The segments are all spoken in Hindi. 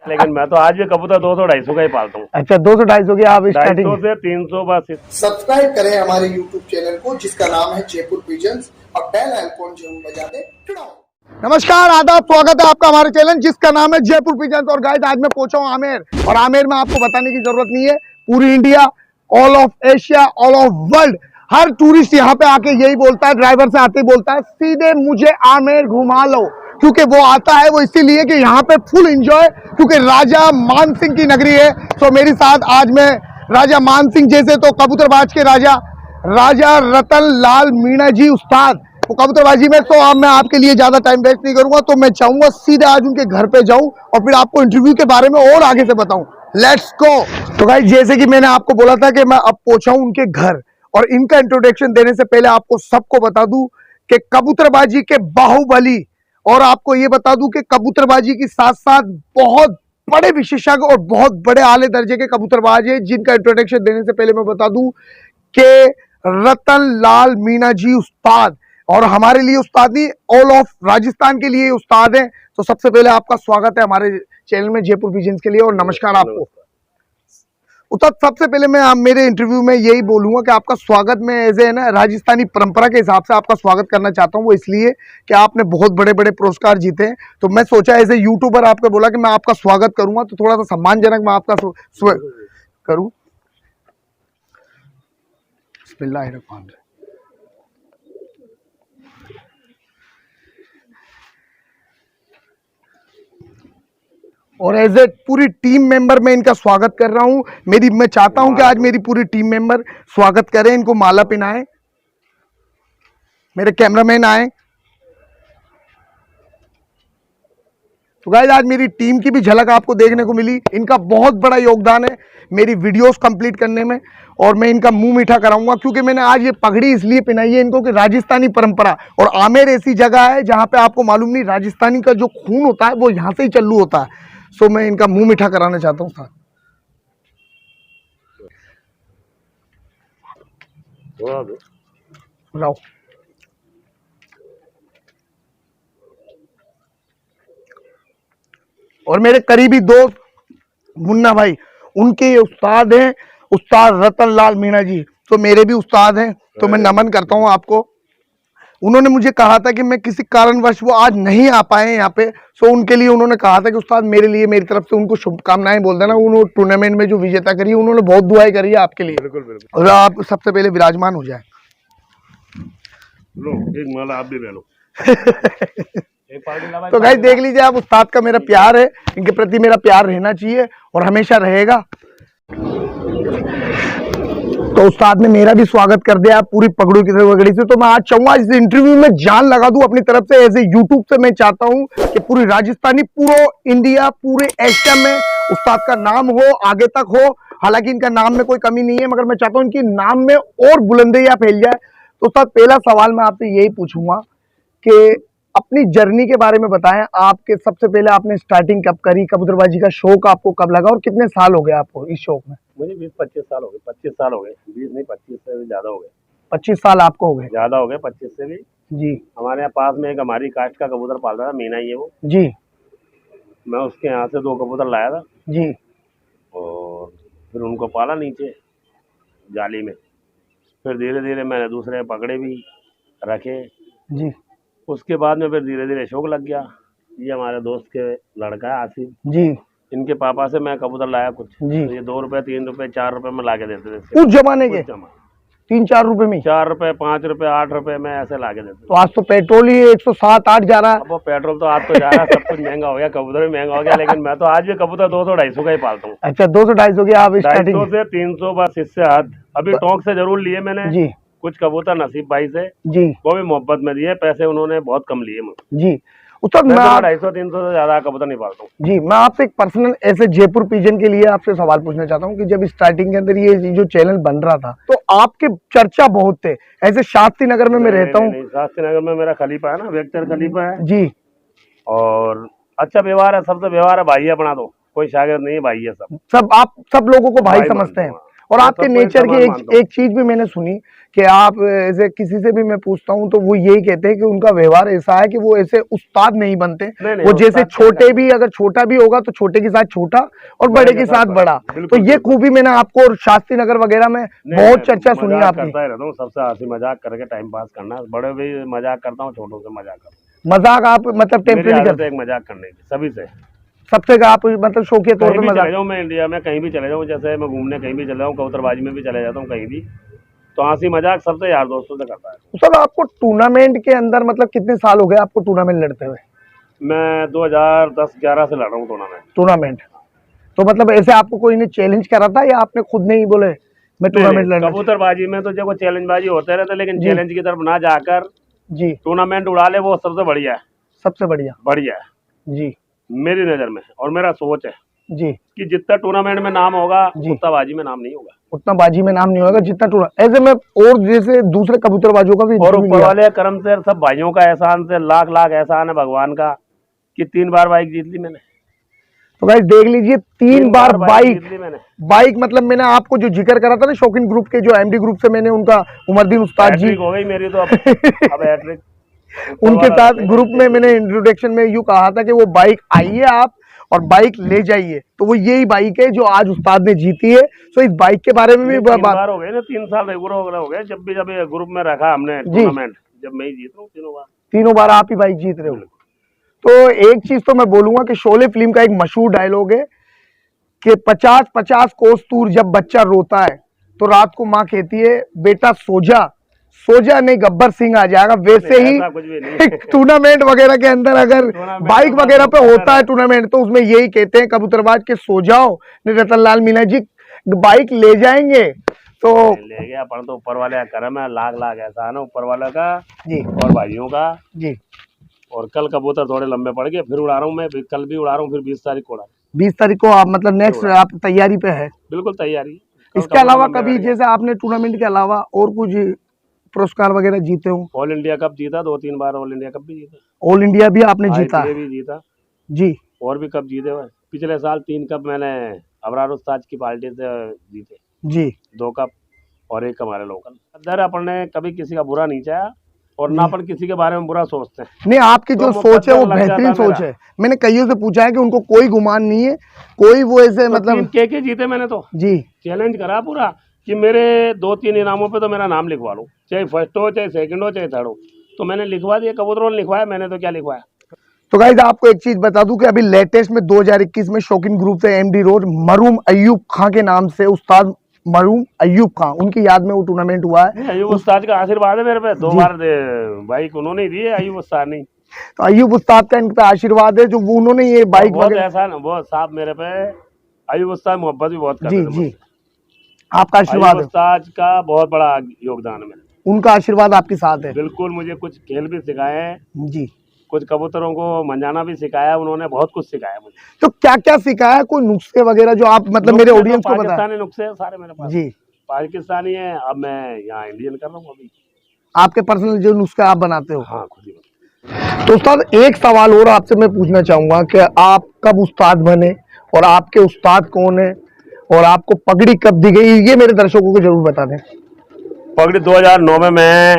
लेकिन मैं तो आज भी कबूतर 200-250 का ही पालता हूँ। अच्छा 200-250 की आप स्टार्टिंग 250 से 300 बस। सब्सक्राइब करें हमारे यूट्यूब चैनल को जिसका नाम है जयपुर पिजन्स और बेल आइकॉन जरूर बजा दें। नमस्कार, आदाब, स्वागत है आपका हमारे चैनल जिसका नाम है जयपुर पिजन्स। और गाइस आज मैं पहुंचा हूं आमेर, और आमेर में आपको बताने की जरूरत नहीं है, पूरी India, all of Asia, all of world, her tourist यहाँ पे आके यही बोलता है, ड्राइवर से आते ही बोलता है सीधे मुझे आमेर घुमा लो। क्योंकि वो आता है वो इसीलिए कि यहाँ पे फुल एंजॉय, क्योंकि राजा मान सिंह की नगरी है। तो मेरे साथ आज मैं राजा मान सिंह जैसे तो कबूतरबाज के राजा रतन लाल मीणा जी उस्ताद वो कबूतरबाजी में। तो अब मैं आपके लिए ज्यादा टाइम वेस्ट नहीं करूंगा, तो मैं चाहूंगा सीधे आज उनके घर पे जाऊं और फिर आपको इंटरव्यू के बारे में और आगे से बताऊं। Let's go. तो गाइस जैसे कि मैंने आपको बोला था कि मैं अब पहुंचा हूं उनके घर, और इनका इंट्रोडक्शन देने से पहले आपको सबको बता दूं कि कबूतरबाजी के बाहुबली, और आपको ये बता दूं कि कबूतरबाजी के साथ साथ बहुत बड़े विशेषज्ञ और बहुत बड़े आले दर्जे के कबूतरबाज है, जिनका इंट्रोडक्शन देने से पहले मैं बता दूं कि रतन लाल मीणा जी उस्ताद, और हमारे लिए उस्ताद नहीं, ऑल ऑफ राजस्थान के लिए उस्ताद हैं। तो सबसे पहले आपका स्वागत है हमारे चैनल में जयपुर पिजन्स के लिए, और नमस्कार आपको उस्ताद। सबसे पहले मैं मेरे इंटरव्यू में यही बोलूंगा कि आपका स्वागत में एज ए ना राजस्थानी परंपरा के हिसाब से आपका स्वागत करना चाहता हूं। वो इसलिए कि आपने बहुत बड़े बड़े पुरस्कार जीते हैं, तो मैं सोचा एज ए यूट्यूबर आपको बोला कि मैं आपका स्वागत करूंगा, तो थोड़ा सा सम्मानजनक मैं आपका करूं। बिस्मिल्लाहिर्रहमानिर्रहीम। और एज ए पूरी टीम मेंबर मैं इनका स्वागत कर रहा हूं। मैं चाहता हूं कि आज मेरी पूरी टीम मेंबर स्वागत करें, इनको माला पहनाएं, मेरे कैमरामैन आए। तो गाइस आज मेरी टीम की भी झलक आपको देखने को मिली, इनका बहुत बड़ा योगदान है मेरी वीडियोस कंप्लीट करने में, और मैं इनका मुंह मीठा कराऊंगा। क्योंकि मैंने आज ये पगड़ी इसलिए पहनाई है इनको कि राजस्थानी परंपरा, और आमेर ऐसी जगह है जहां पे आपको मालूम नहीं राजस्थानी का जो खून होता है वो यहां से ही चालू होता है। सो मैं इनका मुंह मीठा कराना चाहता हूँ साहब। लाओ। और मेरे करीबी दोस्त मुन्ना भाई, उनके उस्ताद हैं उस्ताद रतन लाल मीणा जी, तो मेरे भी उस्ताद हैं, तो मैं नमन करता हूं आपको। उन्होंने मुझे कहा था कि मैं किसी कारणवश वो आज नहीं आ पाए यहाँ पे, सो उनके लिए उन्होंने कहा था कि उस्ताद मेरे लिए मेरी तरफ से उनको शुभकामनाएं बोल देना। उन्होंने टूर्नामेंट में जो विजेता करी उन्होंने बहुत दुआएं करी है आपके लिए। बिल्कुल बिल्कुल। और आप सबसे पहले विराजमान हो जाए। लो एक माला आप भी ले लो। तो गाइस देख लीजिए आप, उस्ताद का मेरा प्यार है, इनके प्रति मेरा प्यार रहना चाहिए और हमेशा रहेगा। तो उस्ताद ने मेरा भी स्वागत कर दिया पूरी पगड़ू की वगड़ी से। तो मैं आज चाहूंगा इस इंटरव्यू में जान लगा दूं अपनी तरफ से, ऐसे यूट्यूब से मैं चाहता हूं कि पूरी राजस्थानी, पूरे इंडिया, पूरे एशिया में उस्ताद का नाम हो, आगे तक हो। हालांकि इनका नाम में कोई कमी नहीं है, मगर मैं चाहता हूं इनके नाम में और बुलंदियां फैल जाए। तो उस्ताद पहला सवाल मैं आपसे यही पूछूंगा कि अपनी जर्नी के बारे में बताएं। आपके सबसे पहले आपने स्टार्टिंग कब करी, कबूतरबाजी का शौक आपको कब लगा, और कितने साल हो गए आपको इस शौक में? मुझे 20-25 साल हो गए। 25 साल हो गए, 20 नहीं 25 से भी ज्यादा हो गए। 25 साल आपको हो गए? ज्यादा हो गए, 25 से भी जी। हमारे यहाँ पास में एक हमारी कास्ट का कबूतर पालता था, मीना ही है वो जी। मैं उसके यहाँ से 2 कबूतर लाया था जी। और फिर उनको पाला नीचे जाली में। फिर धीरे धीरे मैंने दूसरे पकड़े भी रखे जी। उसके बाद में फिर धीरे धीरे शौक लग गया। ये हमारे दोस्त के लड़का है आसिफ जी, इनके पापा से मैं कबूतर लाया कुछ जी। तो ये 2 रुपए 3 रुपए 4 रुपए में ला के देते थे उस जमाने के। 3-4 रुपए में? 4 रुपए 5 रुपए 8 रुपए में ऐसे ला के देते। तो आज तो पेट्रोल ही 107-8 जा रहा है। अब वो पेट्रोल तो आज तो जा रहा है, सब कुछ महंगा हो गया, कबूतर भी महंगा हो गया, लेकिन मैं तो आज भी कबूतर 200-250 का ही पालता हूँ। अच्छा 200-250 की आप स्टार्टिंग? 250 से 300 बस, इससे हद। अभी टोंक से जरूर लिए मैंने जी कुछ कबूतर नसीब भाई से जी, वो भी मोहब्बत में दिए, पैसे उन्होंने बहुत कम लिए मुझे जी। उस्ताद मैं 250-300 से ज्यादा कबूतर नहीं पालता हूँ जी। मैं आपसे एक पर्सनल ऐसे जयपुर पिजन के लिए आपसे सवाल पूछना चाहता हूँ कि जब स्टार्टिंग के अंदर ये जो चैनल बन रहा था तो आपके चर्चा बहुत थे। ऐसे शास्त्री नगर में मैं रहता हूँ। शास्त्री नगर में मेरा खलीफा है ना, वेक्टर खलीफा है जी, और अच्छा व्यवहार है, सबसे व्यवहार है, भाई है अपना, तो कोई शागिर्द नहीं है, भाई है सब। आप सब लोगों को भाई समझते हैं। और आपके नेचर की एक चीज भी मैंने सुनी कि आप ऐसे किसी से भी मैं पूछता हूँ तो वो यही कहते हैं कि उनका व्यवहार ऐसा है कि वो ऐसे उस्ताद नहीं बनते। वो जैसे छोटे भी, अगर छोटा भी होगा तो छोटे के साथ छोटा और बड़े के साथ बड़ा। तो ये खूबी मैंने आपको और शास्त्री नगर वगैरह में बहुत चर्चा सुनी आपकी। करता ही रहता हूँ, सबसे हंसी मजाक करके टाइम पास करना। बड़े भी मजाक करता हूँ, छोटों से मजाक करता हूँ। मजाक आप मतलब टेम्परेरी करते हैं? मजाक करने की सभी से, सबसे का आप मतलब शौकिया तौर पे चले जाऊँ मैं इंडिया में कहीं भी चले जाऊँ, जैसे मैं घूमने कहीं भी चले जाऊँ, कबूतरबाजी में भी चले जाता हूँ कहीं भी, तो हंसी मजाक सबसे यार दोस्तों से करता है। सर आपको टूर्नामेंट के अंदर मतलब कितने साल हो गए आपको टूर्नामेंट लड़ते हुए? मैं 2010-11 से लड़ रहा हूँ टूर्नामेंट। तो मतलब ऐसे आपको कोई ने चैलेंज करा था या आपने खुद नहीं बोले मैं टूर्नामेंट लड़ना? कबूतरबाजी में तो देखो चैलेंजबाजी होते रहते, लेकिन चैलेंज की तरफ ना जाकर जी टूर्नामेंट उड़ा ले, वो सबसे बढ़िया है। सबसे बढ़िया है जी मेरी नजर में, और मेरा सोच है जी कि जितना टूर्नामेंट में नाम होगा उतना बाजी में नाम नहीं होगा। उतना बाजी में नाम नहीं होगा जितना टूर्नामेंट। ऐसे में और जैसे दूसरे कबूतरबाजों का भी, और ऊपर वाले कर्म से सब भाइयों का एहसान से लाख लाख एहसान है भगवान का कि 3 बार बाइक जीत ली मैंने। तो गाइस देख लीजिए 3 बार बाइक जीत ली मैंने। बाइक मतलब मैंने आपको जो जिक्र करा था ना शौकीन ग्रुप के जो एमडी ग्रुप से, मैंने उनका उमरदीन उस्ताद जी हो गई मेरी तो अब हैट्रिक उनके साथ ग्रुप में मैंने इंट्रोडक्शन में यूं कहा था कि वो बाइक आइए आप और बाइक ले जाइए, तो वो यही बाइक है जो आज उस्ताद ने जीती है। तो इस बाइक के बारे में भी बात हो गई ना, 3 साल रेगुलर हो गए जब ग्रुप में रखा हमने टूर्नामेंट, जब मैं ही जीत रहा हूँ तीनों बार आप ही बाइक जीत रहे हो। तो एक चीज तो मैं बोलूंगा कि शोले फिल्म का एक मशहूर डायलॉग है कि 50-50 कोस दूर जब बच्चा रोता है तो रात को माँ कहती है बेटा सो जा नहीं गब्बर सिंह आ जाएगा। वैसे ही टूर्नामेंट वगैरह के अंदर अगर बाइक वगैरह पे होता है टूर्नामेंट तो उसमें यही कहते हैं कबूतरबाज के सो जाओ, नहीं रतनलाल मीना जी बाइक ले जाएंगे। तो ले गया अपन तो ऊपर वाले का करम है, लाख लाख एहसान है ऊपर वाले का जी और भाइयों का जी। और कल कबूतर थोड़े लंबे पड़ गए, फिर उड़ा रहा हूँ मैं, कल भी उड़ा रहा हूँ, फिर 20 तारीख को उड़ा। 20 तारीख को आप मतलब नेक्स्ट आप तैयारी पे है? बिल्कुल तैयारी। इसके अलावा कभी जैसे आपने टूर्नामेंट के अलावा और कुछ पुरस्कार वगैरह जीते हो? ऑल इंडिया कप जीता 2-3 बार, ऑल इंडिया कप भी जीता। ऑल इंडिया भी आपने जीता? भी जीता जी। और भी कप जीते हुए, पिछले साल 3 कप मैंने अबरार उस्ताद की पार्टी से जीते जी, 2 कप और 1 हमारे लोकल। अंदर अपन ने कभी किसी का बुरा नहीं चाहा और ना अपन किसी के बारे में बुरा सोचते हैं। नहीं, आपकी जो सोच है वो बेहतरीन सोच है। मैंने कईयों से पूछा है कि उनको कोई गुमान नहीं है, कोई वो ऐसे मतलब के जीते मैंने तो जी चैलेंज करा पूरा कि मेरे 2-3 इनामों पे तो मेरा नाम लिखवा लो, चाहे फर्स्ट हो चाहे सेकंड हो चाहे थर्ड हो, तो मैंने लिखवा दिया। कबूतरों ने लिखवाया, मैंने तो क्या लिखवाया। तो गाइस आपको एक चीज बता दूं कि अभी लेटेस्ट में 2021 में शौकीन ग्रुप से एमडी रोड मरूम अयूब खां के नाम से उस्ताद मरूम अयूब खां, उनकी याद में वो टूर्नामेंट हुआ है। अयूब उस्ताद का आशीर्वाद है मेरे पे, 2 बार बाइक उन्होंने दी है, अयूब उस्ताद नहीं। तो अयूब उस्ताद का इन पे आशीर्वाद है जो उन्होंने ये बाइक बहुत एहसान, बहुत साहब मेरे पे। अयूब उस्ताद मोहब्बत भी बहुत करते जी जी, आपका आशीर्वाद है। उस्ताद का बहुत बड़ा योगदान है, उनका आशीर्वाद आपके साथ है। बिल्कुल। मुझे कुछ खेल भी सिखाए हैं जी, कुछ कबूतरों को मंजाना भी सिखाया उन्होंने, बहुत कुछ सिखाया मुझे। तो क्या क्या सिखाया, कोई नुस्खे वगैरह जो आप मतलब मेरे ऑडियंस को बताएं? पाकिस्तानी नुस्खे सारे मेरे पास जी, पाकिस्तानी है। अब मैं यहाँ इंडियन कर रहा हूँ अभी। आपके पर्सनल जो नुस्खे आप बनाते हो? हाँ, खुद ही। तो उस्ताद एक सवाल और आपसे मैं पूछना चाहूंगा कि आप कब उस्ताद बने और आपके उस्ताद कौन है और आपको पगड़ी कब दी गई, ये मेरे दर्शकों को जरूर बता दें। पगड़ी 2009 में मैं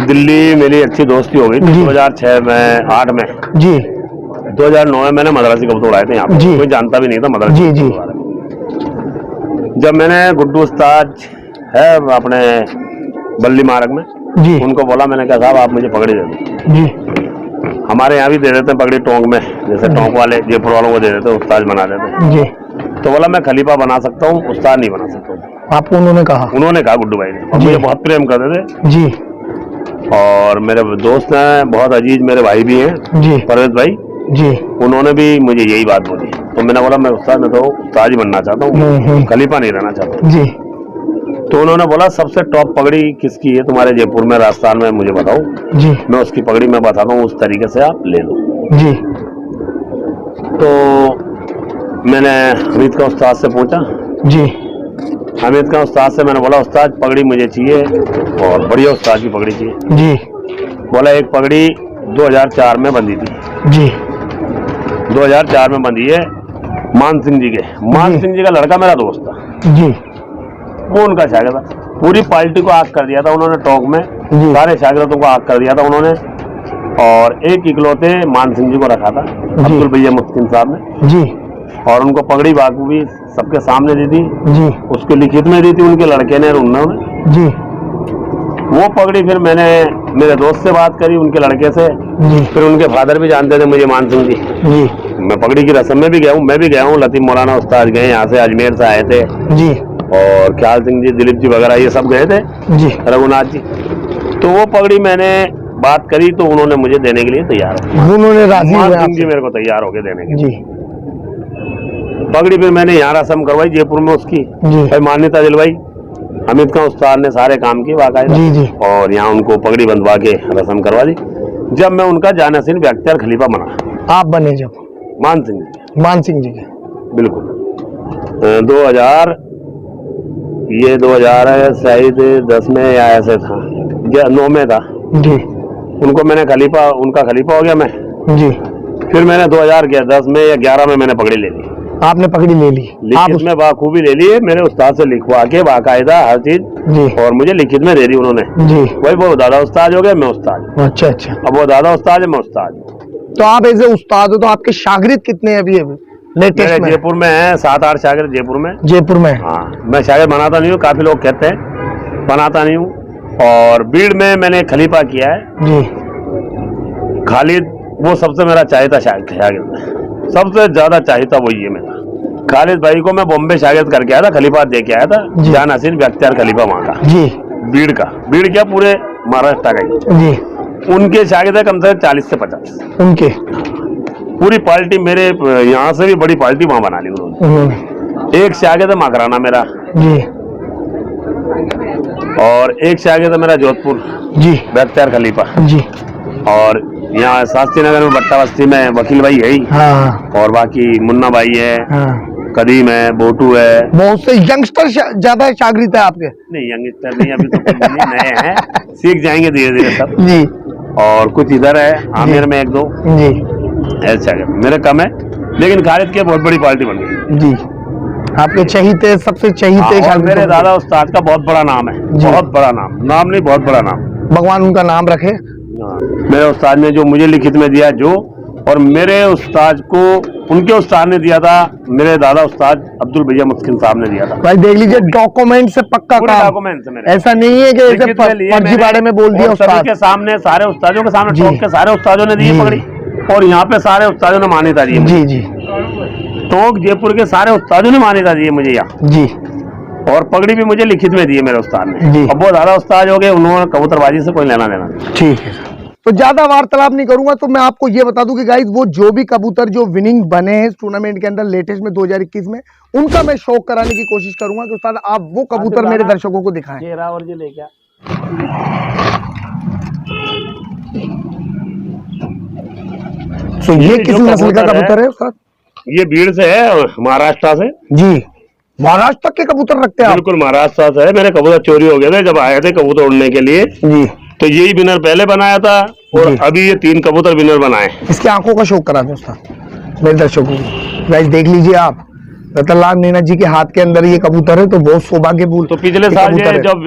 दिल्ली, मेरी अच्छी दोस्ती हो गई थी। 2006 में 8 में जी, 2009 में मैंने मद्रासी कबूतर उड़ाए थे यहाँ पे, कोई जानता भी नहीं था मद्रासी जी। जब मैंने गुड्डू उस्ताद है अपने बल्ली मार्ग में जी, उनको बोला, मैंने कहा साहब आप मुझे पगड़ी दे दो जी। हमारे यहाँ भी दे देते हैं पगड़ी टोंक में, जैसे टोंक वाले जयपुर वालों को दे देते, उस्ताद बना देते जी। तो बोला मैं खलीफा बना सकता हूँ, उस्ताद नहीं बना सकता हूँ। आपको उन्होंने कहा गुड्डू भाई ने, और मुझे बहुत प्रेम करते थे जी। और मेरे दोस्त हैं बहुत अजीज, मेरे भाई भी हैं जी, परवेज भाई जी, उन्होंने भी मुझे यही बात बोली। तो मैंने बोला मैं उस्ताद में तो उस्ताद ही बनना चाहता हूँ, खलीफा नहीं रहना चाहता जी। तो उन्होंने बोला सबसे टॉप पगड़ी किसकी है तुम्हारे जयपुर में, राजस्थान में, मुझे बताओ जी, मैं उसकी पगड़ी मैं बताता हूँ, उस तरीके से आप ले लो जी। तो मैंने हमीद का उस्ताद से पूछा जी, हमीद का उस्ताद से मैंने बोला उस्ताद पगड़ी मुझे चाहिए और बढ़िया उस्ताद की पगड़ी चाहिए जी। बोला एक पगड़ी 2004 में बंधी थी जी, 2004 में बंधी है मान सिंह जी के। मान सिंह जी का लड़का मेरा दोस्त था जी, वो उनका शागिर्द था। पूरी पार्टी को आग कर दिया था उन्होंने, टोंक में सारे शागिर्दों को आग कर दिया था उन्होंने। और एक इकलौते मान सिंह जी को रखा था अब्दुल भैया मुस्किन साहब ने जी, और उनको पगड़ी बाकू भी सबके सामने दी थी जी, उसको लिखित में दी थी उनके लड़के ने और उन्होंने जी। वो पगड़ी फिर मैंने मेरे दोस्त से बात करी, उनके लड़के से जी। फिर उनके फादर भी जानते थे मुझे, मान सिंह जी। मैं पगड़ी की रस्म में भी गया हूँ, मैं भी गया हूँ। लतीफ मौलाना उस्ताद गए यहाँ से, अजमेर से आए थे जी, और ख्याल सिंह जी, दिलीप जी वगैरह ये सब गए थे जी, रघुनाथ जी। तो वो पगड़ी मैंने बात करी तो उन्होंने मुझे देने के लिए तैयार हो, उन्होंने राजी मान सिंह जी मेरे को तैयार हो गए देने के लिए पगड़ी। फिर मैंने यहाँ रस्म करवाई जयपुर में उसकी, भाई मान्यता दिलवाई, हामिद खान उस्ताद ने सारे काम किए बाकायदा जी जी, और यहाँ उनको पगड़ी बंधवा के रस्म करवा दी। जब मैं उनका जानसीन व्यक्तियार खलीफा बना, आप बने जब मान सिंह जी के बिल्कुल 2000 ये 2000 है शायद 10 में या ऐसे था या 9 में था जी। उनको मैंने खलीफा, उनका खलीफा हो गया मैं जी। फिर मैंने 2010 में या 11 में मैंने पगड़ी ले ली। आपने पगड़ी ले ली? लिखित में बाखूबी ले ली है, मेरे उस्ताद से लिखवा के बाकायदा हर चीज जी, और मुझे लिखित में दे दी उन्होंने जी। वही वो दादा उस्ताद हो गए, मैं उस्ताद। अच्छा अच्छा, अब वो दादा उस्ताद है, मैं उस्ताद। तो आप ऐसे उस्ताद हो तो आपके शागिर्द कितने हैं अभी लेटेस्ट में? जयपुर में है 7-8 शागिर्द जयपुर में। हाँ, मैं शागिर्द बनाता नहीं हूँ, काफी लोग कहते हैं बनाता नहीं हूँ। और बीड़ में मैंने खलीफा किया है जी, खालिद, वो सबसे मेरा चाहता शागिर्द, सबसे ज्यादा चाहता वही है मेरा। खालिद भाई को मैं बॉम्बे शागिर्द करके आया था, खलीफा दे के आया था, जान हसीन बख्तियार खलीफा वहाँ का जी, बीड़ का। बीड़ क्या पूरे महाराष्ट्र का जी। उनके शागिर्द है कम से कम 40 से 50 उनके। पूरी पार्टी मेरे यहाँ से भी बड़ी पार्टी वहाँ बना ली उन्होंने। एक शागिर्द है माकराना मेरा जी, और एक शागिर्द है मेरा जोधपुर जी, बख्तियार खलीफा जी। और यहाँ शास्त्री नगर में भट्टा बस्ती में वकील भाई है ही हाँ। और बाकी मुन्ना भाई है हाँ। कदीम है, बोटू है, बहुत से यंगस्टर ज्यादा शागिर्द है आपके? नहीं यंगस्टर नहीं, अभी तो कुछ नहीं, नए हैं, सीख जाएंगे धीरे धीरे सब जी। और कुछ इधर है आमिर में 1-2 जी, ऐसा मेरे कम है, लेकिन खालिद की बहुत बड़ी पार्टी बन गई जी। आपके चहीते, सबसे चहीते हाँ, मेरे दादा उस्ताद का बहुत बड़ा नाम है, बहुत बड़ा नाम नहीं बहुत बड़ा नाम, भगवान उनका नाम रखे। मेरे उस्ताद ने जो मुझे लिखित में दिया जो, और मेरे उस्ताद को उनके उस्ताद ने दिया था, मेरे दादा उस्ताद अब्दुल भैया मुस्किन साहब ने दिया था। भाई देख लीजिए डॉक्यूमेंट से पक्का काम, डॉक्यूमेंट से मेरे, ऐसा नहीं है कि ऐसे फर्जीवाड़े में बोल दिया उस्ताद के सामने, सारे उस्तादों के सामने, टोंक के सारे उस्तादों ने दी पगड़ी, और यहाँ पे सारे उस्तादों ने मान्यता दी जी जी। टोंक जयपुर के सारे उस्तादों ने मान्यता दी है मुझे यहाँ जी, और पगड़ी भी मुझे लिखित में दी है मेरे उस्ताद ने। अब वो दादा उस्ताद हो गए, उन्होंने कबूतरबाजी से कोई लेना देना। ठीक है, तो ज्यादा वार्तालाप नहीं करूंगा। तो मैं आपको ये बता दूं कि गाइस वो जो भी कबूतर जो विनिंग बने हैं इस टूर्नामेंट के अंदर लेटेस्ट में 2021 में, उनका मैं शौक कराने की कोशिश करूंगा कि उस्ताद आप वो कबूतर मेरे दर्शकों को दिखाएं। और ये ले क्या? तो ये किस नस्ल का कबूतर है उस्ताद? ये भीड़ से है, महाराष्ट्र से जी। महाराष्ट्र तक के कबूतर रखते हैं? बिल्कुल महाराष्ट्र से है। मेरे कबूतर चोरी हो गए थे जब आए थे कबूतर उड़ने के लिए जी, तो यही विनर पहले बनाया था, और अभी ये 3 कबूतर विनर बनाए। इसकी आंखों का शौक करा दो उस्ताद मेरे दर्शकों को। गाइस देख लीजिए आप, रतनलाल मीना जी के हाथ के अंदर ये कबूतर है, तो बहुत सौभाग्यपूर्ण। तो पिछले साल जब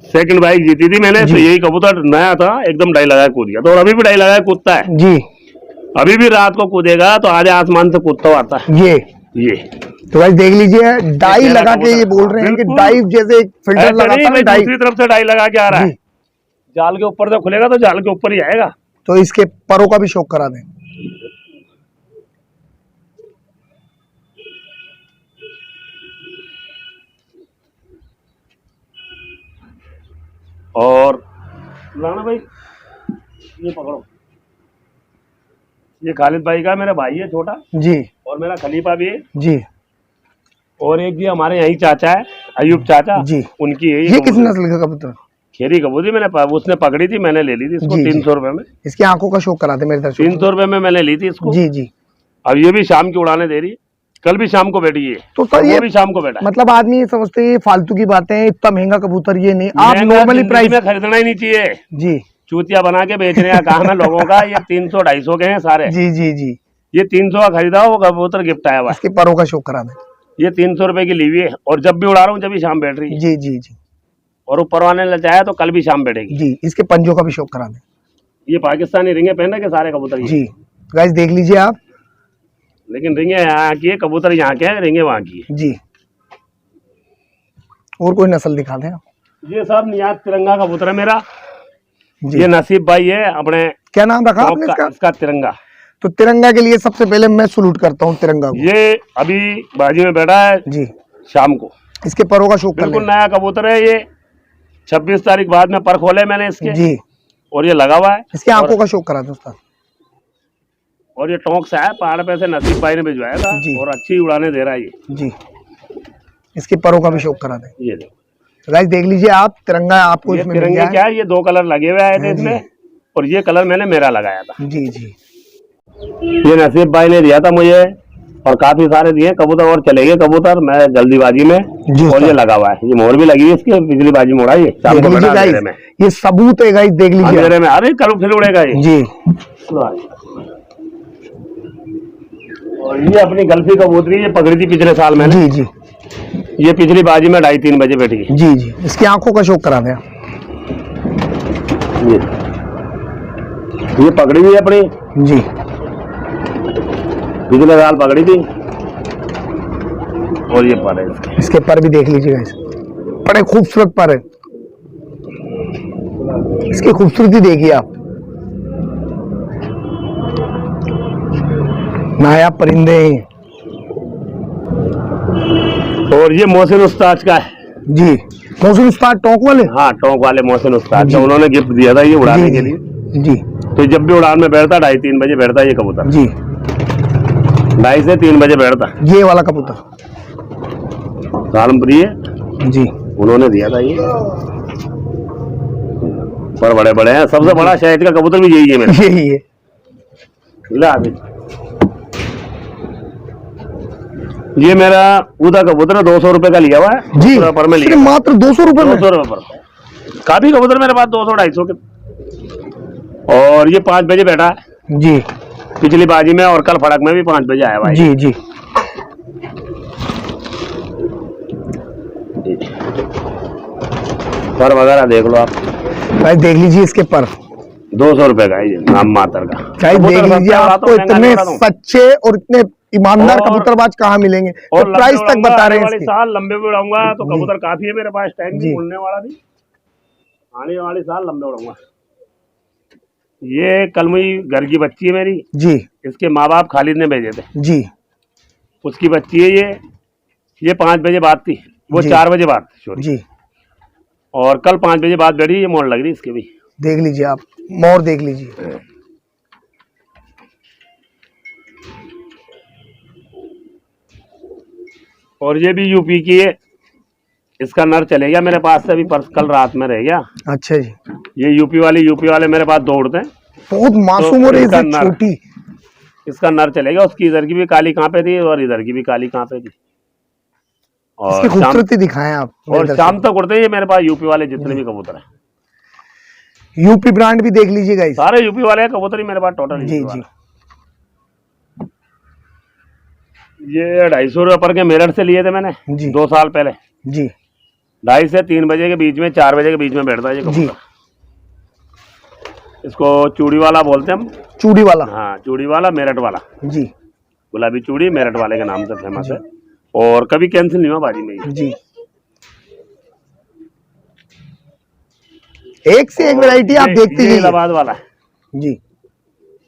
सेकंड बाइक जीती थी मैंने, तो यही कबूतर नया था, एकदम डाई लगाया कूद गया, तो अभी भी डाई लगाया कूदता है जी। अभी भी रात को कूदेगा तो आज आसमान से कूदता आता है ये। तो भाई देख लीजिए डाई लगा के ये बोल रहे हैं कि डाई जैसे एक फिल्टर लगाता है, दूसरी तरफ से डाई लगा के आ रहा है, जाल के ऊपर से खुलेगा तो जाल के ऊपर ही आएगा। तो इसके परों का भी शौक करा दें। और राणा भाई ये पकड़ो, ये खालिद भाई का मेरा भाई है छोटा जी, और मेरा खलीफा भी है जी। और एक जी हमारे यही चाचा है अयूब चाचा जी, उनकी है ये किस नस्ल का कबूतर? खेरी कबूतरी मैंने उसने पकड़ी थी, मैंने ले ली थी इसको 300 रुपए में। इसकी आंखों का शौक कराते मेरे दर्शक। 300 रुपए में मैंने ली थी इसको जी जी। अब ये भी शाम की उड़ाने दे रही है, कल भी शाम को बैठी है, तो सर ये भी शाम को बैठा। मतलब आदमी ये समझते हैं फालतू की बातें, इतना महंगा कबूतर ये नहीं, आप नॉर्मली प्राइस में खरीदना ही नहीं चाहिए जी। चूतिया बना के बेचने का काम है लोगों का। ये 300-250 के हैं सारे जी जी जी। ये 300 का खरीदा वो कबूतर गिफ्ट आया हुआ। इसके परों का शौक करा दें। ये 300 रुपए की ली हुई है और जब भी उड़ा रहा हूँ जब भी शाम बैठ रही है। जी जी जी। और ऊपर वाले ने चाहे तो कल भी शाम बैठेगी जी। इसके पंजों का भी शौक करा दें। ये पाकिस्तानी रिंगे पहन के सारे कबूतर जी गाइस देख लीजिए आप, लेकिन रिंगे यहाँ की है, कबूतर यहाँ के हैं, रिंगे वहाँ की है जी। और कोई नस्ल दिखा दें आप। ये सब नियाज तिरंगा कबूतर है मेरा जी। ये नसीब भाई है अपने, क्या नाम रखा आपने इसका? इसका तिरंगा। तो तिरंगा के लिए सबसे पहले मैं सलूट करता हूँ तिरंगा को। ये अभी बाजी में बैठा है जी शाम को। इसके परों का शौक बिल्कुल नया कबूतर है ये, 26 तारीख बाद में पर खोले मैंने इसके जी। और ये लगा हुआ है। इसकी आंखों का शौक करा दो उसका। और ये टोंक से है, पहाड़ पे से नसीब भाई ने भिजवाया था और अच्छी उड़ाने दे रहा है ये जी। इसके परों का भी शौक करा दें। ये देखो गाइस देख लीजिए आप, तिरंगा आपको ये इसमें मिल तिरंगे गया है। क्या है, ये 2 कलर लगे हुए आए थे इसमें और ये कलर मैंने मेरा लगाया था। जी जी। ये नसीब भाई ने दिया था मुझे और काफी सारे दिए कबूतर और चले गए कबूतर, मैं जल्दीबाजी में। और ये लगा हुआ है, ये मोर भी लगी है इसकी, पिछली बाजी मोड़ा ये शाम को बैठा अंधेरे में। ये सबूत है गाइस, देख लीजिए अंधेरे में। अरे कल फिर उड़ेगा ये जी। और ये अपनी गल्फी कबूतरी, ये पकड़ी थी पिछले साल मैंने। जी जी। ये पिछली बाजी में 2:30-3 बजे बैठी है। जी जी। इसकी आंखों का शौक करा दें। ये पकड़ी हुई है अपनी जी, पिछले साल पकड़ी थी। और ये पर है इसके पर भी देख लीजिए गाइस, बड़े खूबसूरत पर है। इसकी खूबसूरती देखिए आप, नायाब परिंदे हैं। और ये मोहसिन उस्ताद का है जी। मोहसिन उस्ताद टोंक वाले? हाँ टोंक वाले मोहसिन उस्ताद, तो उन्होंने गिफ्ट दिया था ये उड़ाने के लिए। जी। तो जब भी उड़ान में बैठता 2:30-3 बजे बैठता ये कबूतर जी। 2:30 से 3 बजे बैठता। ये वाला कबूतर सालमपुरी है जी, उन्होंने दिया था ये। पर बड़े बड़े हैं, सबसे बड़ा शहद का कबूतर भी यही है मेरा। यही है। ला अभी ये मेरा ऊदा कबूतर है, 200 रुपए का लिया हुआ है जी। पर में लिया, मात्र 200 रुपए में? 200 रुपए पर। काफी कबूतर मेरे पास 200-250 के। और ये 5 बजे बैठा है जी, पिछली बाजी में, और कल फड़क में भी 5 बजे आया भाई। जी जी। पर वगैरह देख लो आप भाई, देख लीजिए इसके पर। 200 रुपए का है ये, नाम मातर का। भाई देख लीजिए, आपको इतने सच्चे और इतने ईमानदार कबूतरबाज कहाँ मिलेंगे? और तो प्राइस तक बता रहे हैं इसकी। साल लंबे भी उड़ाऊंगा तो कबूतर काफी है मेरे पास, टाइम भी उड़ने वाला भी, आने वाले साल लंबे उड़ाऊंगा। ये कल मुझी घर की बच्ची है मेरी जी, इसके माँ बाप खालिद ने भेजे थे जी, उसकी बच्ची है ये 5 बजे बाद थी, वो 4 बजे बाद सॉरी जी। और कल 5 बजे बाद बैठी, ये मोड़ लग रही इसके भी। देख लीजिए आप, मोर देख लीजिए। और ये भी यूपी की है, इसका नर चलेगा मेरे पास से अभी, पर कल रात में रह गया। अच्छा जी। ये यूपी वाले मेरे पास दौड़ते हैं, बहुत मासूम और छोटी। इसका नर चलेगा, उसकी इधर की भी काली कांपे थी और इधर की भी काली कांपे थी। और खूबसूरती दिखाएं आप। और शाम तक उड़ते हैं ये मेरे पास यूपी वाले जितने भी कबूतर हैं। यूपी ब्रांड भी देख लीजिए गाइस, सारे यूपी वाले कबूतर ही मेरे पास टोटल। जी जी। ये 250 रुपए पर के मेरठ से लिए थे मैंने जी। 2 साल पहले जी। 2:30 से 3 बजे के बीच में, 4 बजे के बीच में बैठता है ये कबूतर। इसको चूड़ी वाला बोलते हैं हम। चूड़ी वाला? हाँ चूड़ी वाला, मेरठ वाला जी। गुलाबी चूड़ी मेरठ वाले के नाम से फेमस है, और कभी कैंसिल नहीं हुआ बाजी में जी। एक से एक वैरायटी आप देखते ये जाइए। इलाहाबाद वाला है जी।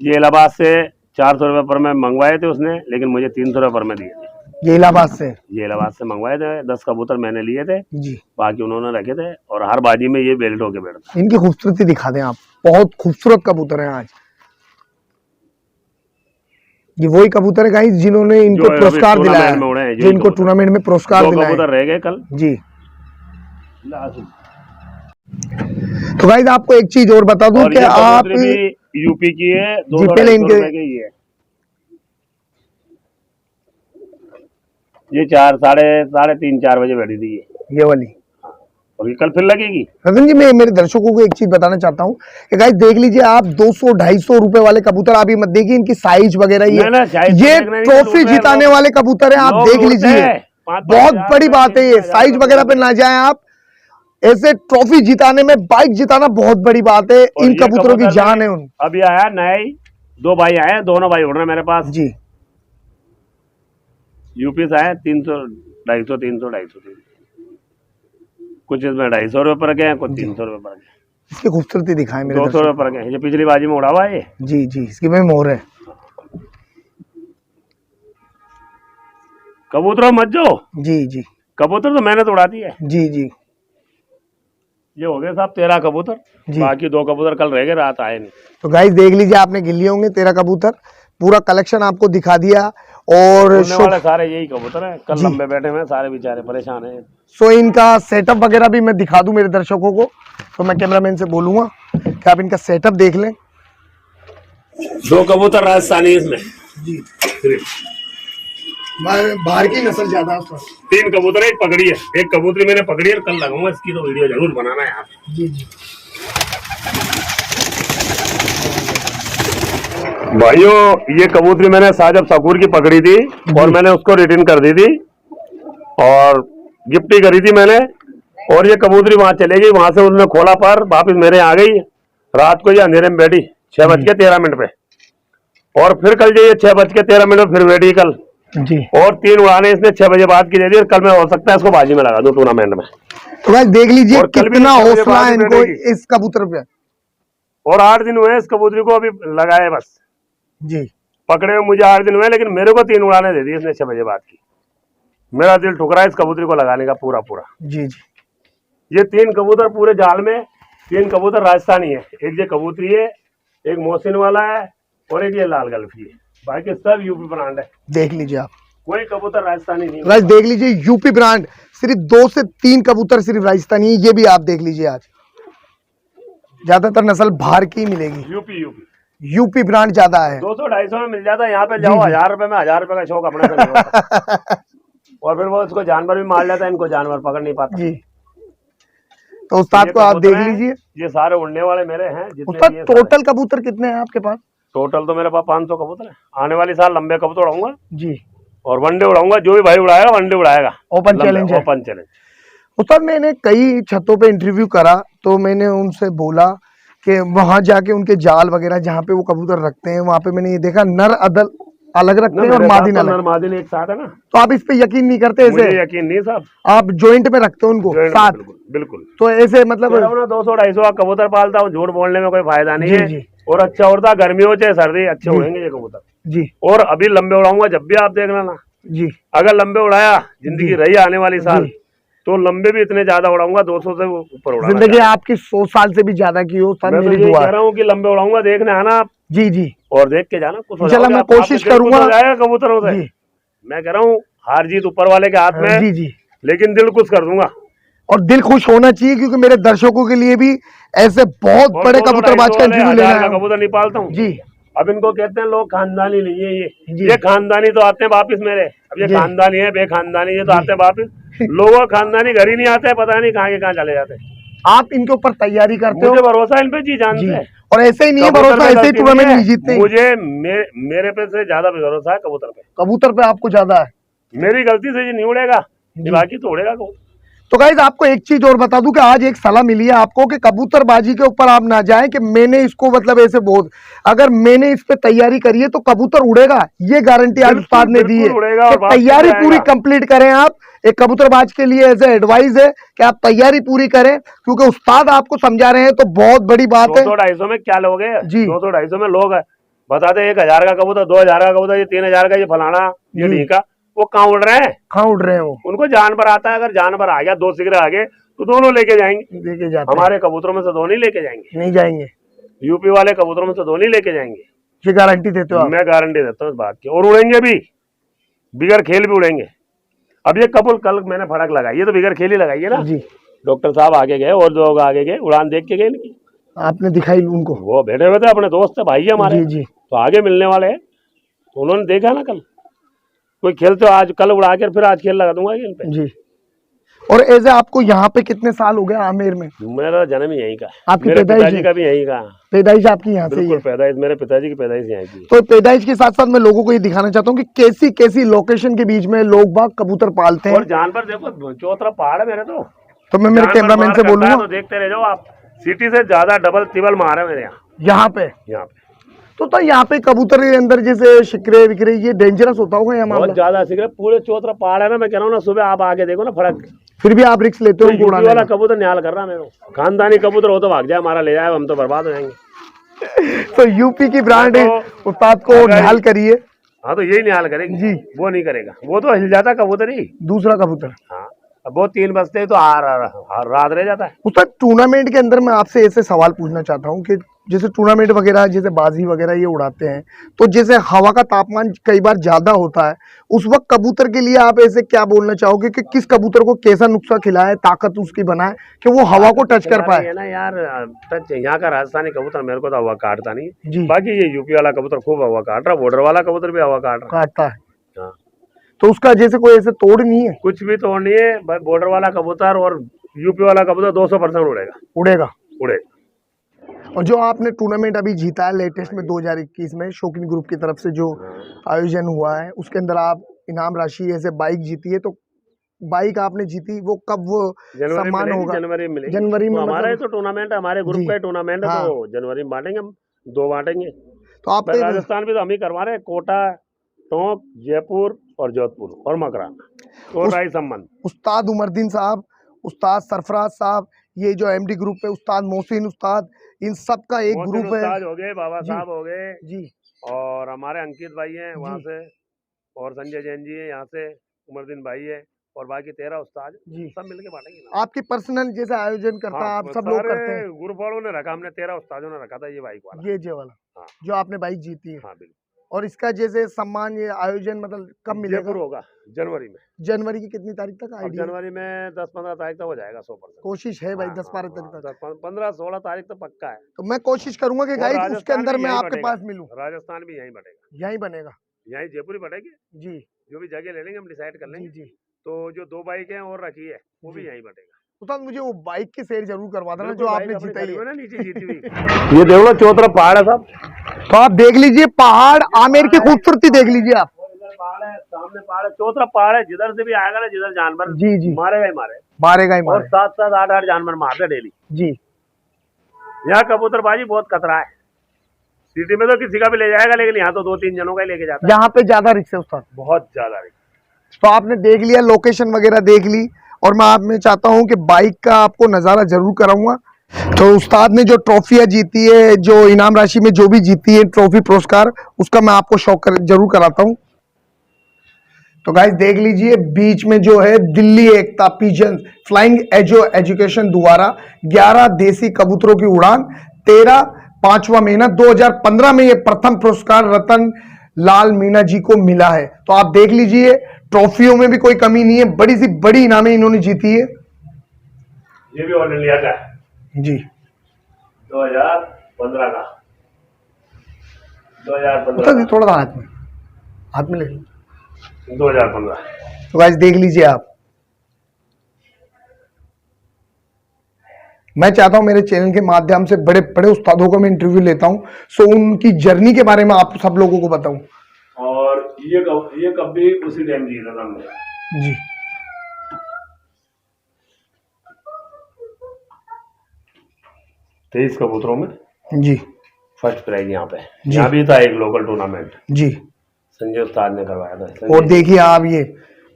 ये इलाहाबाद से 400 रुपए पर में मंगवाए थे उसने, लेकिन मुझे 300 रुपए पर में दिए थे। ये इलाहाबाद से? ये इलाहाबाद से मंगवाए थे, 10 कबूतर मैंने लिए थे जी। बाकी उन्होंने रखे थे, और हर बाजी में ये बेल्ट होके बैठता। इनकी खूबसूरती दिखा दें आप, बहुत खूबसूरत कबूतर हैं आज। ये वही कबूतर है गाइस जिन्होंने इनको पुरस्कार दिलाया, जो इनको टूर्नामेंट में पुरस्कार दिलाया। कबूतर रह गए कल जी। तो गाइस आपको एक चीज और बता दूं कि आप यूपी की है, 200 इनके की है। ये 3:30-4 बजे बैठी थी ये वाली, और ये कल फिर लगेगी। रतन जी, मैं मेरे दर्शकों को एक चीज बताना चाहता हूँ कि गाइस देख लीजिए आप, 200-250 रुपए वाले कबूतर आप ही मत देखिए, इनकी साइज वगैरह ये ट्रॉफी जिताने वाले कबूतर हैं, आप देख लीजिए। बहुत बड़ी बात है ये। साइज वगैरह पे ना जाए आप, ऐसे ट्रॉफी जिताने में, बाइक जिताना बहुत बड़ी बात है। इन कबूतरों की जान है। उन अभी आया नए 2 भाई आए, दोनों भाई उड़ रहे हैं मेरे पास जी। यूपी से आए, 300, 250, 300, 250, कुछ इसमें 250 रुपये पर गए, कुछ 300 रुपये पर गए। इसकी खूबसूरती दिखाएं मेरे 200 रुपये पर गए। ये पिछली बाजी में उड़ा हुआ है। जी जी, इसकी में मोर है। कबूतर मत जाओ। जी जी, कबूतर तो मैंने तो उड़ा दी है। जी जी। ये हो गए साहब 13 कबूतर, बाकी 2 कबूतर कल रह गए, रात आए नहीं। तो गाइस देख लीजिए, आपने गिन लिए होंगे 13 कबूतर, पूरा कलेक्शन आपको दिखा दिया। और वाले सारे यही कबूतर हैं, कल लंबे बैठे हुए सारे बेचारे परेशान हैं। सो इनका सेटअप वगैरह भी मैं दिखा दूं मेरे दर्शकों को, तो मैं कैमरामैन से बोलूंगा कि आप इनका सेटअप देख लें। 2 कबूतर राजस्थानी इसमें जी, बाहर की नस्ल ज्यादा है। 3 कबूतर, एक पकड़ी है, एक कबूतरी मैंने पकड़ी है, कल लगाऊंगा इसकी तो वीडियो जरूर बनाना है आप। जी जी भाइयों, ये कबूतरी मैंने साजब सकूर की पकड़ी थी और मैंने उसको रिटर्न कर दी थी और गिफ्ट ही करी थी मैंने। और ये कबूतरी वहां चले गई, वहां से उन्होंने खोला पर वापिस मेरे आ गई। रात को ये अंधेरे में बैठी 6:13 पे, और फिर कल ये 6:13 फिर बैठी कल जी। और 3 उड़ाने इसने 6 बजे बाद की दे दी। कल मैं हो सकता है इसको बाजी में लगा दूं टूर्नामेंट में। तो भाई देख लीजिए कितना हौसला है इनको इस कबूतर पे। और 8 दिन हुए इस कबूतरी को अभी लगाए बस जी, पकड़े हुए मुझे 8 दिन हुए, लेकिन मेरे को 3 उड़ाने दे दी इसने 6 बजे बाद की। मेरा दिल ठुकरा है इस कबूतरी को लगाने का पूरा पूरा। जी जी। ये 3 कबूतर पूरे जाल में, 3 कबूतर राजस्थानी है। एक ये कबूतरी है, एक मोहसिन वाला है और एक ये लाल गल्फी है। बाकी सब यूपी ब्रांड है। देख लीजिए आप, कोई कबूतर राजस्थानी नहीं। गाइस देख लीजिए यूपी ब्रांड, सिर्फ 2 से 3 कबूतर सिर्फ राजस्थानी है। ये भी आप देख लीजिए, आज ज्यादातर नस्ल बाहर की मिलेगी। यूपी ब्रांड ज्यादा है। 200-250 में मिल जाता है। यहाँ पे जाओ 1000 रुपए में, 1000 रुपए का शौक अपने से नहीं होता। और फिर वो इसको जानवर भी मार लेता है, इनको जानवर पकड़ नहीं पाता जी। तो उस्ताद को आप देख लीजिए, ये सारे उड़ने वाले मेरे हैं। उस्ताद टोटल कबूतर कितने हैं आपके पास? टोटल तो मेरे पास 500 कबूतर है। आने वाली साल लंबे कबूतर उड़ाऊंगा जी, और वनडे उड़ाऊंगा। जो भी भाई उड़ाएगा वनडे उड़ाएगा। ओपन चैलेंज है। Open challenge. उस्ताद मैंने कई छतों पे इंटरव्यू करा, तो मैंने उनसे बोला कि वहां जाके उनके जाल वगैरह जहाँ पे वो कबूतर रखते हैं, वहां पे मैंने ये देखा नर अदल अलग रखते हैं और मादिन अलग। मादिन एक साथ है ना। तो आप इस पे यकीन नहीं करते? ऐसे यकीन नहीं साहब, आप जॉइंट में रखते हो उनको साथ? बिल्कुल। तो ऐसे मतलब 200-250 कबूतर पालता हूँ, झूठ बोलने में कोई फायदा नहीं है। और अच्छा उड़ता, गर्मी हो चाहे सर्दी, अच्छे उड़ेंगे ये कबूतर जी। और अभी लंबे उड़ाऊंगा जब भी आप देख लेना जी। अगर लंबे उड़ाया, जिंदगी रही आने वाली साल, तो लंबे भी इतने ज्यादा उड़ाऊंगा, 200 से ऊपर उड़ाऊंगा। जिंदगी आपकी 100 साल से भी ज्यादा की हो। मैं तो कह रहा हूँ कि लंबे उड़ाऊंगा, देखने आना आप। जी जी। और देख के जाना, कुछ चलो मैं कोशिश करूंगा। कबूतरों से मैं कह रहा हूँ, हार जीत ऊपर वाले के हाथ में। जी जी। लेकिन दिल खुश कर दूंगा। और दिल खुश होना चाहिए, क्योंकि मेरे दर्शकों के लिए भी ऐसे बहुत बड़े कबूतरबाज का इंटरव्यू लेना है। कबूतर नहीं पालता हूँ जी। अब इनको कहते हैं लोग खानदानी नहीं है। ये खानदानी तो आते हैं वापिस मेरे। अब ये खानदानी है, बेखानदानी है तो आते हैं वापिस। लोगों खानदानी घर ही नहीं आते, पता नहीं कहाँ के कहाँ चले जाते। आप इनके ऊपर तैयारी करते हो? मुझे भरोसा इन पे जी, जानते हैं। और ऐसे ही नहीं है भरोसा, ऐसे ही टूर्नामेंट नहीं जीतते। मुझे मेरे पे से ज्यादा भरोसा है कबूतर पे। कबूतर पे आपको ज्यादा है? मेरी गलती से ये नहीं उड़ेगा, बाकी तो उड़ेगा कबूतर। तो गाइस आपको एक चीज और बता दूं कि आज एक सलाह मिली है आपको कि कबूतरबाजी के ऊपर आप ना जाएं कि मैंने इसको मतलब ऐसे बहुत, अगर मैंने इस पे तैयारी करी है तो कबूतर उड़ेगा, ये गारंटी आज उस्ताद ने दी है। तैयारी पूरी कंप्लीट करें आप। एक कबूतरबाज के लिए ऐसे एडवाइस है कि आप तैयारी पूरी करें, क्योंकि उस्ताद आपको समझा रहे हैं तो बहुत बड़ी बात है। 200-250 में क्या लोगे जी? 200-250 में लोग बताते 1000 का कबूतर, 2000 का कबूतर, ये 3000 का, ये फलाना, ये ढीका। वो कहाँ उड़ रहे हैं? कहाँ उड़ रहे हैं वो? उनको जानवर आता है। अगर जानवर आ गया 2 सिगरे आगे तो दोनों लेके जाएंगे। हमारे कबूतरों में से 2 नहीं लेके जाएंगे। नहीं जाएंगे। यूपी वाले कबूतरों में से 2 नहीं लेके जाएंगे। ये गारंटी देते हो? मैं गारंटी देता हूँ इस बात की। और उड़ेंगे भी, बिगर खेल भी उड़ेंगे। अब ये कल मैंने फड़क लगाई है तो बिगर खेल ही लगाई है ना जी। डॉक्टर साहब आगे गए और लोग आगे गए, उड़ान देख के गए इनकी, आपने दिखाई उनको? वो बैठे हुए थे, अपने दोस्त है, भाई हमारे जी। तो आगे मिलने वाले हैं, तो उन्होंने देखा ना कल कोई खेल तो आज कल उड़ा के फिर आज खेल लगा दूंगा इन पे जी। और ऐसे आपको यहाँ पे कितने साल हो गए आमेर में? मेरा जन्म ही यहीं का है। आपकी मेरे पैदाइश पिताजी का भी यहीं का। पैदाइश आपकी यहाँ से ही है? पैदाइश मेरे पिताजी की पैदाइश यहीं की। तो पैदाइश के साथ साथ मैं लोगों को ये दिखाना चाहता हूँ कि कैसी कैसी लोकेशन के बीच में लोग बाग कबूतर पालते हैं। और जानवर देखो, चौतरा पहाड़ है मेरे तो मैं मेरे कैमरामैन से बोलूंगा तो देखते रह जाओ आप। सिटी से ज्यादा डबल ट्रिपल मार है मेरे यहाँ पे। तो यहाँ पे कबूतर के अंदर जैसे शिकरे विकरे ये डेंजरस होता होगा यहाँ? बहुत ज्यादा शिकरे, पूरे चौतरा पहाड़ है ना। मैं कह रहा हूँ ना, सुबह आप आगे देखो ना फर्क। फिर भी आप रिस्क लेते हो? यूपी वाला कबूतर निहाल कर रहा है मेरे को। खानदानी कबूतर हो तो भाग जाए, हमारा ले जाए, हम तो बर्बाद हो जाएंगे। तो यूपी की ब्रांड है, उस्ताद को निहाल करिए। हाँ, तो यही निहाल करेगी जी। वो नहीं करेगा, वो तो हिल जाता कबूतर ही। दूसरा कबूतर हाँ, अब वो 3 बजते तो रात रह जाता है। उस्ताद टूर्नामेंट के अंदर मैं आपसे ऐसे सवाल पूछना चाहता हूँ कि जैसे टूर्नामेंट वगैरह, जैसे बाजी वगैरह ये उड़ाते हैं, तो जैसे हवा का तापमान कई बार ज्यादा होता है, उस वक्त कबूतर के लिए आप ऐसे क्या बोलना चाहोगे कि किस कबूतर को कैसा नुस्खा खिलाए, ताकत उसकी बनाए कि वो हवा को टच कर पाए? है ना यार, टच यहाँ का राजस्थानी कबूतर मेरे को तो हवा काटता नहीं जी। बाकी ये यूपी वाला कबूतर खूब हवा काट रहा, बॉर्डर वाला कबूतर भी हवा काटता है। हाँ, तो उसका जैसे कोई ऐसे तोड़ नहीं है? कुछ भी तोड़ नहीं है। बॉर्डर वाला कबूतर और यूपी वाला कबूतर 200% उड़ेगा। और जो आपने टूर्नामेंट अभी जीता है लेटेस्ट में 2021 में शौकीन ग्रुप की तरफ से जो आयोजन हुआ है, उसके अंदर आप इनाम राशि ऐसे बाइक जीती है, तो बाइक आपने जीती, वो कब वो सम्मान होगा? जनवरी में हमारा तो टूर्नामेंट, हमारे ग्रुप का टूर्नामेंट है, तो जनवरी में बांटेंगे हम, 2 बांटेंगे। तो आप राजस्थान भी तो हम ही करवा रहे हैं, कोटा, टोंक, जयपुर और जोधपुर और मकराना और राय संबंध। उस्ताद उमरदीन साहब, उस्ताद सरफराज साहब, ये जो एमडी ग्रुप है, उस्ताद मोहसिन उस्ताद, इन सब का एक ग्रुप है। उस्ताद हो गए, बाबा साहब हो गए जी, और हमारे अंकित भाई हैं वहाँ से, और संजय जैन जी है यहाँ से, उमरदीन भाई है, और बाकी 13 उस्ताद जी, सब मिलके बांटेंगे। आपकी पर्सनल जैसे आयोजन करता है, आप सब लोग करते हैं? ग्रुप वालों ने रखा, हमने 13 उस्तादों ने रखा था ये बाइक वाला, ये वाला जो आपने बाइक जीती है। हाँ बिल्कुल। और इसका जैसे सम्मान, ये आयोजन मतलब कब मिलेगा? होगा जनवरी में। जनवरी की कितनी तारीख तक आइडिया? जनवरी में 10-15 तारीख तक हो जाएगा 100%। कोशिश है भाई 10-12 तारीख तक। 15-16 तारीख तक पक्का है। तो मैं कोशिश करूंगा कि गाइस उसके अंदर मैं आपके पास मिलूं। राजस्थान भी यहीं बनेगा। यहीं बनेगा? यहीं जयपुर ही बनेगी जी। जो भी जगह ले लेंगे हम डिसाइड कर लेंगे जी। तो जो 2 बाइक है और रखी है वो भी यहीं बनेगा। उस्ताद मुझे वो बाइक की सैर जरूर करवा देना जो आपने जीता है। नीचे जीती हुई। ये देख लो चौतरा पहाड़ है साहब, तो आप देख लीजिए पहाड़, आमेर की खूबसूरती देख लीजिए आप। पहाड़ है, सामने पहाड़ है, चौतरा पहाड़ है, जिधर से भी आएगा ना, जिधर जानवर जी मारेगा ही मारेगा। और 7-7, 8-8 जानवर मारते डेली जी। यहाँ कबूतरबाजी बहुत खतरा है। सिटी में तो किसी का भी ले जाएगा, लेकिन यहाँ तो 2-3 जनों का ही लेके जाता है। यहाँ पे ज्यादा रिस्क है उस्ताद, बहुत ज्यादा रिस्क। तो आपने देख लिया, लोकेशन वगैरह देख ली, और मैं आप में चाहता हूँ कि बाइक का आपको नजारा जरूर कराऊंगा। तो उस्ताद ने जो ट्रॉफियां जीती है, जो इनाम राशि में जो भी जीती है ट्रॉफी पुरस्कार, उसका मैं आपको शौक जरूर कराता हूँ। तो गाइस देख लीजिए, बीच में जो है दिल्ली एकता पिजन फ्लाइंग एजो एजुकेशन द्वारा 11 देसी कबूतरों की उड़ान, 13 5वां महीना 2015 में ये प्रथम पुरस्कार रतन लाल मीणा जी को मिला है। तो आप देख लीजिए, ट्रॉफियों में भी कोई कमी नहीं है, बड़ी सी बड़ी इनामें इन्होंने जीती है। ये भी ऑल इंडिया का है जी, 2015 का। 2015 थोड़ा हाथ में ले 2015। तो गाइस देख लीजिए आप, मैं चाहता हूं मेरे चैनल के माध्यम से बड़े बड़े उस्तादों को मैं इंटरव्यू लेता हूं, सो उनकी जर्नी के बारे में आप सब लोगों को बताऊं। और ये कब भी उसी टाइम जीता था हमने जी। 23 कबूतरों में जी फर्स्ट प्राइज यहाँ पे। यहाँ भी था एक लोकल टूर्नामेंट जी, संजय उस्ताद ने करवाया था। और देखिए आप, ये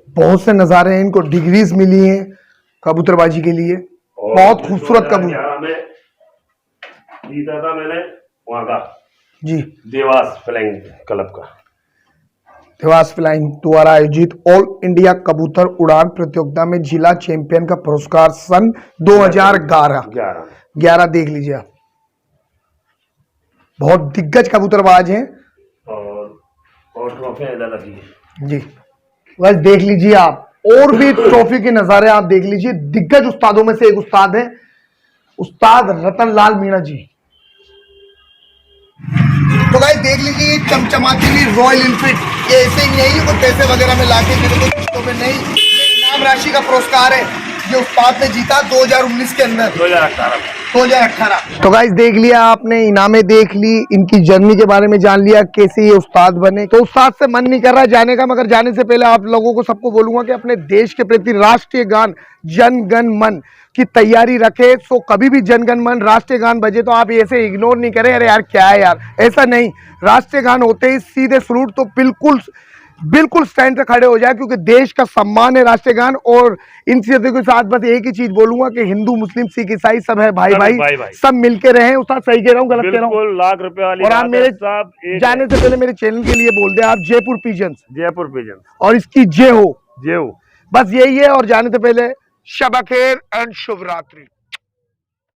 बहुत से नजारे हैं, इनको डिग्रीज मिली हैं कबूतरबाजी के लिए, बहुत खूबसूरत कबूतर में जीता था मैंने वहाँ का जी, देवास फ्लाइंग क्लब का। देवास फ्लाइंग द्वारा आयोजित ऑल इंडिया कबूतर उड़ान प्रतियोगिता में जिला चैंपियन का पुरस्कार सन 2011। देख लीजिए आप, बहुत दिग्गज कबूतरबाज हैं और ट्रॉफियां इधर रखी है जी। बस देख लीजिए आप, और भी ट्रॉफी के नजारे आप देख लीजिए। दिग्गज उस्तादों में से एक उस्ताद है, उस्ताद रतन लाल मीणा जी। तो गाइस देख लीजिए, चमचमाती हुई रॉयल इनफील्ड, ये ऐसे ही नहीं कोई पैसे वगैरह में लाके कोई किस्तों में नहीं, ये इनाम राशि का पुरस्कार है ये उस्ताद ने जीता 2019 के अंदर, 2018। तो गाइस देख लिया आपने, इनामें देख ली, इनकी जर्नी के बारे में जान लिया, कैसे ये उस्ताद बने। तो उस्ताद से मन नहीं कर रहा जाने का, मगर जाने से पहले आप लोगों को सबको बोलूंगा कि अपने देश के प्रति राष्ट्रीय गान जन गण मन की तैयारी रखे। सो कभी भी जन गण मन राष्ट्रीय गान बजे तो आप ऐसे इग्नोर नहीं करें, अरे यार क्या है यार, ऐसा नहीं। राष्ट्रीय गान होते ही सीधे सलूट, तो बिल्कुल स्टैंड पे खड़े हो जाए, क्योंकि देश का सम्मान है राष्ट्रीय गान। और इन चीजों के साथ बस एक ही चीज बोलूंगा कि हिंदू मुस्लिम सिख ईसाई सब है भाई भाई, सब मिलके रहे। उस्ताद सही कह रहा हूँ, गलत कह रहा हूँ? लाख रुपए वाली। और आप मेरे जाने से पहले मेरे चैनल के लिए बोल दे आप जयपुर पिजन्स, और इसकी जय हो, जय हो, बस यही है। और जाने से पहले शब खैर एंड शुभ रात्रि।